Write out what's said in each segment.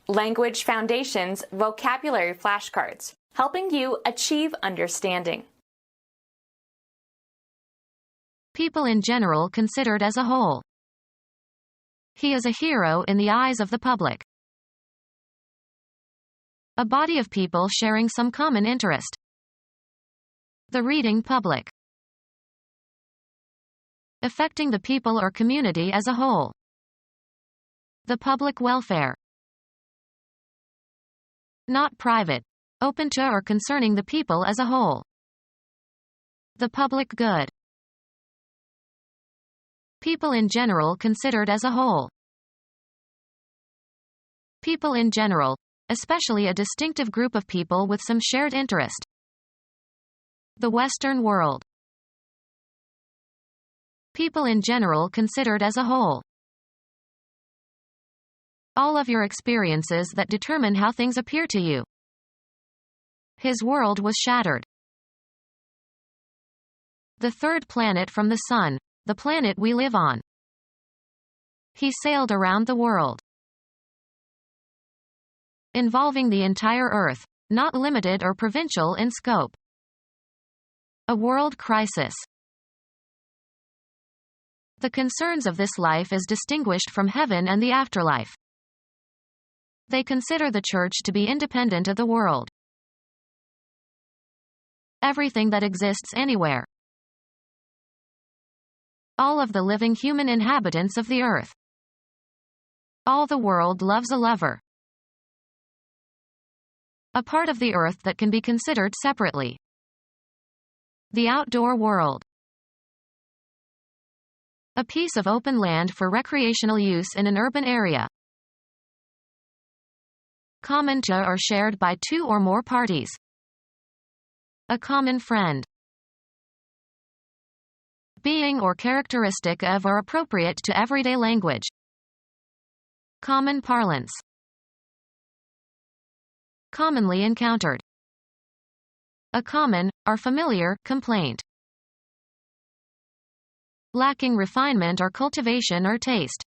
Language Foundations Vocabulary Flashcards, helping you achieve understanding. People in general considered as a whole. He is a hero in the eyes of the public. A body of people sharing some common interest. The reading public. Affecting the people or community as a whole. The public welfare. Not private. Open to or concerning the people as a whole. The public good. People in general considered as a whole. People in general, especially a distinctive group of people with some shared interest. The Western world. People in general considered as a whole. All of your experiences that determine how things appear to you. His world was shattered. The third planet from the sun, the planet we live on. He sailed around the world. Involving the entire Earth, not limited or provincial in scope. A world crisis. The concerns of this life is distinguished from heaven and the afterlife. They consider the church to be independent of the world. Everything that exists anywhere. All of the living human inhabitants of the earth. All the world loves a lover. A part of the earth that can be considered separately. The outdoor world. A piece of open land for recreational use in an urban area. Common to or shared by two or more parties. A common friend. Being or characteristic of or appropriate to everyday language. Common parlance. Commonly encountered. A common, or familiar, complaint. Lacking refinement or cultivation or taste.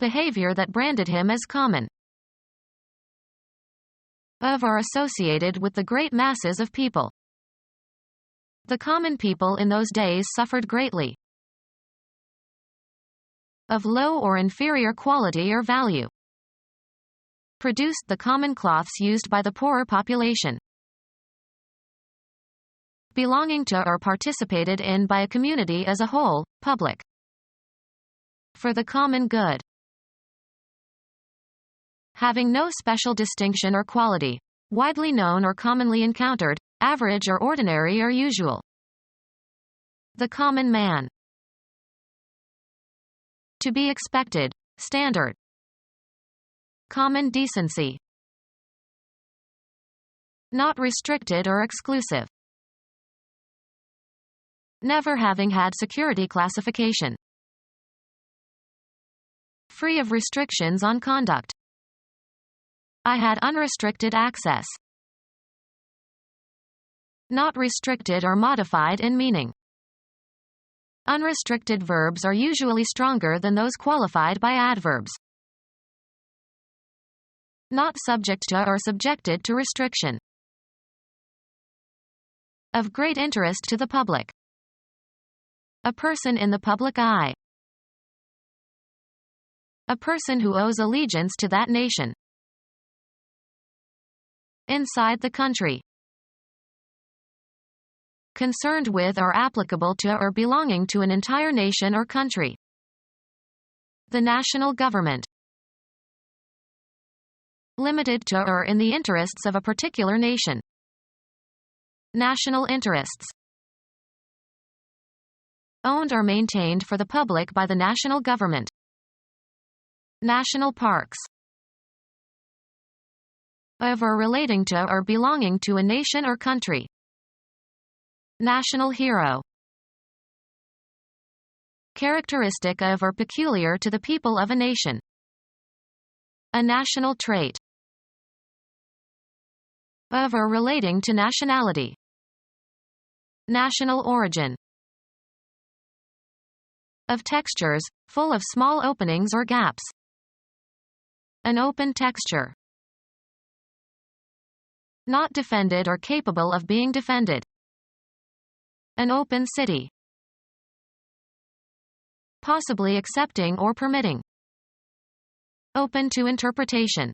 Behavior that branded him as common. Of or associated with the great masses of people. The common people in those days suffered greatly. Of low or inferior quality or value. Produced the common cloths used by the poorer population. Belonging to or participated in by a community as a whole, public. For the common good. Having no special distinction or quality. Widely known or commonly encountered, average or ordinary or usual. The common man. To be expected, standard. Common decency. Not restricted or exclusive. Never having had security classification. Free of restrictions on conduct. I had unrestricted access. Not restricted or modified in meaning. Unrestricted verbs are usually stronger than those qualified by adverbs. Not subject to or subjected to restriction. Of great interest to the public. A person in the public eye. A person who owes allegiance to that nation. Inside the country. Concerned with or applicable to or belonging to an entire nation or country. The national government. Limited to or in the interests of a particular nation. National interests. Owned or maintained for the public by the national government. National parks. Of or relating to or belonging to a nation or country. National hero. Characteristic of or peculiar to the people of a nation. A national trait. Of or relating to nationality. National origin. Of textures, full of small openings or gaps. An open texture. Not defended or capable of being defended. An open city. Possibly accepting or permitting. Open to interpretation.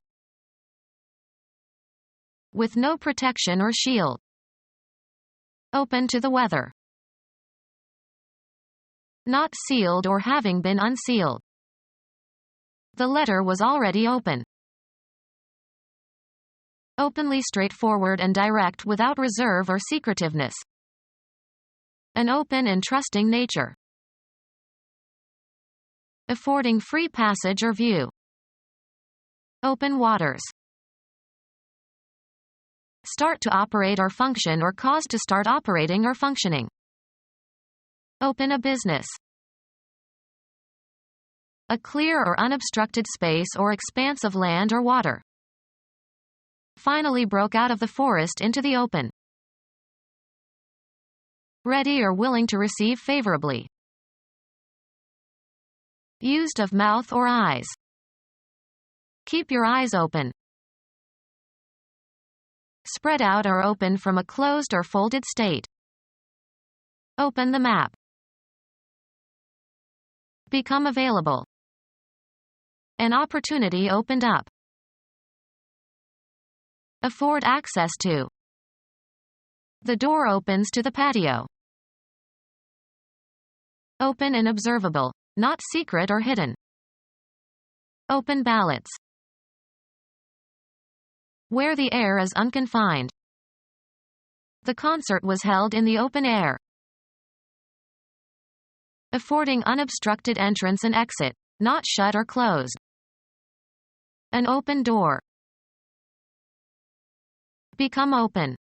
With no protection or shield. Open to the weather. Not sealed or having been unsealed. The letter was already open. Openly straightforward and direct without reserve or secretiveness. An open and trusting nature. Affording free passage or view. Open waters. Start to operate or function or cause to start operating or functioning. Open a business. A clear or unobstructed space or expanse of land or water. Finally broke out of the forest into the open. Ready or willing to receive favorably. Used of mouth or eyes. Keep your eyes open. Spread out or open from a closed or folded state. Open the map. Become available. An opportunity opened up. Afford access to. The door opens to the patio. Open and observable, not secret or hidden. Open ballots. Where the air is unconfined. The concert was held in the open air. Affording unobstructed entrance and exit, not shut or closed. An open door. Become open.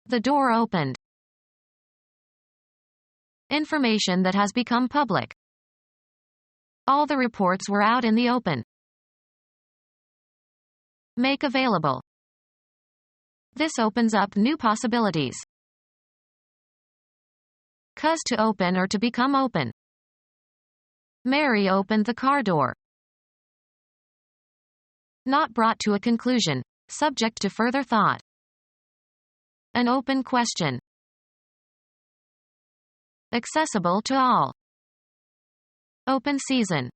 The door opened. Information that has become public. All the reports were out in the open. Make available. This opens up new possibilities. Cause to open or to become open. Mary opened the car door. Not brought to a conclusion, subject to further thought. An open question. Accessible to all. Open season.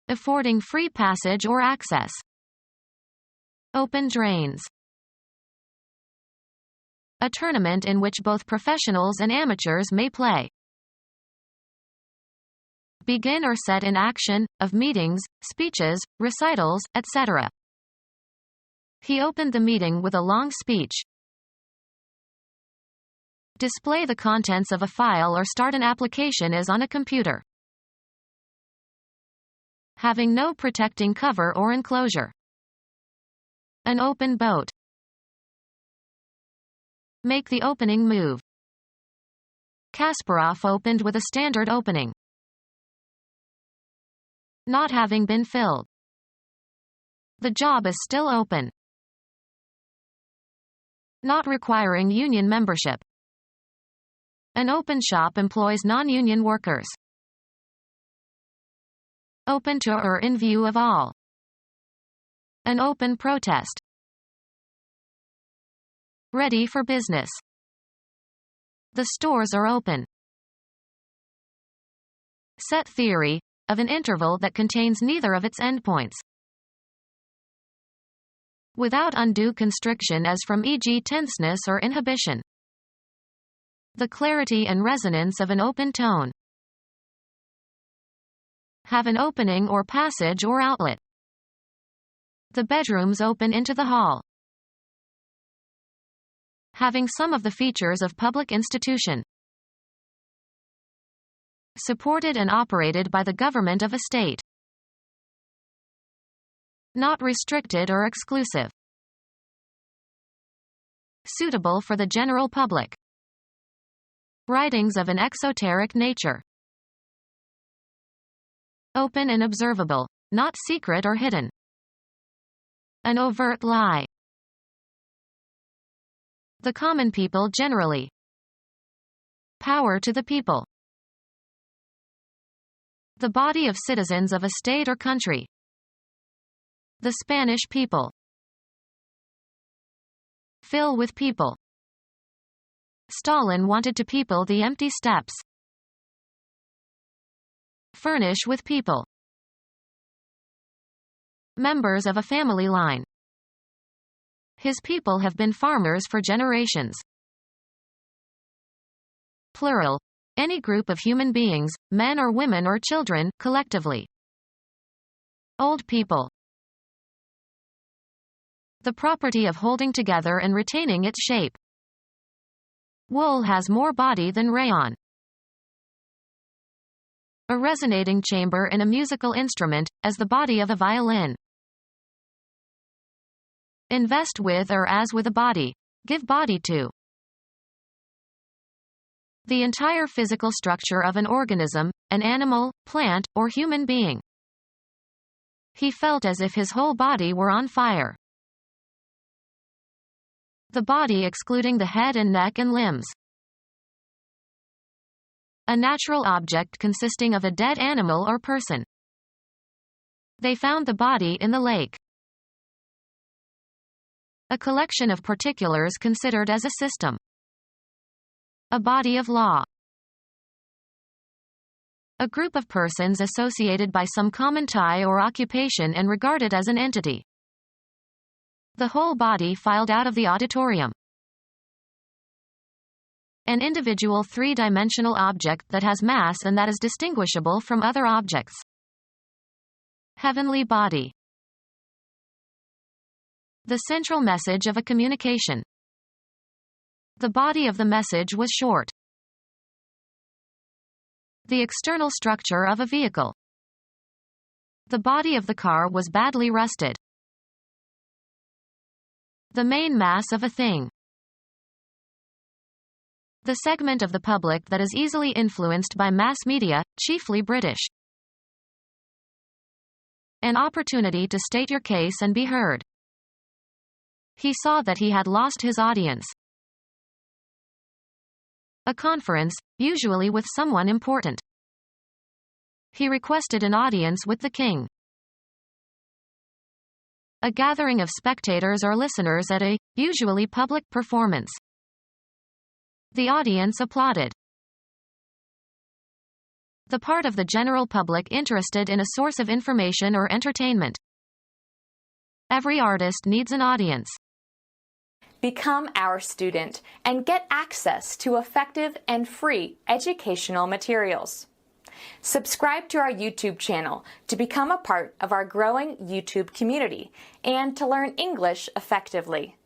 Affording free passage or access. Open drains. A tournament in which both professionals and amateurs may play. Begin or set in action, of meetings, speeches, recitals, etc. He opened the meeting with a long speech. Display the contents of a file or start an application as on a computer. Having no protecting cover or enclosure. An open boat. Make the opening move. Kasparov opened with a standard opening. Not having been filled. The job is still open. Not requiring union membership. An open shop employs non-union workers. Open to or in view of all. An open protest. Ready for business. The stores are open. Set theory, of an interval that contains neither of its endpoints. Without undue constriction as from e.g. tenseness or inhibition. The clarity and resonance of an open tone. Have an opening or passage or outlet. The bedrooms open into the hall. Having some of the features of public institution. Supported and operated by the government of a state. Not restricted or exclusive. Suitable for the general public. Writings of an exoteric nature. Open and observable, not secret or hidden. An overt lie. The common people generally. Power to the people. The body of citizens of a state or country. The Spanish people. Fill with people. Stalin wanted to people the empty steppes. Furnish with people. Members of a family line. His people have been farmers for generations. Plural. Any group of human beings, men or women or children, collectively. Old people. The property of holding together and retaining its shape. Wool has more body than rayon. A resonating chamber in a musical instrument, as the body of a violin. Invest with or as with a body. Give body to. The entire physical structure of an organism, an animal, plant, or human being. He felt as if his whole body were on fire. The body excluding the head and neck and limbs. A natural object consisting of a dead animal or person. They found the body in the lake. A collection of particulars considered as a system. A body of law. A group of persons associated by some common tie or occupation and regarded as an entity. The whole body filed out of the auditorium. An individual three-dimensional object that has mass and that is distinguishable from other objects. Heavenly body. The central message of a communication. The body of the message was short. The external structure of a vehicle. The body of the car was badly rusted. The main mass of a thing. The segment of the public that is easily influenced by mass media, chiefly British. An opportunity to state your case and be heard. He saw that he had lost his audience. A conference, usually with someone important. He requested an audience with the king. A gathering of spectators or listeners at a, usually public, performance. The audience applauded. The part of the general public interested in a source of information or entertainment. Every artist needs an audience. Become our student and get access to effective and free educational materials. Subscribe to our YouTube channel to become a part of our growing YouTube community and to learn English effectively.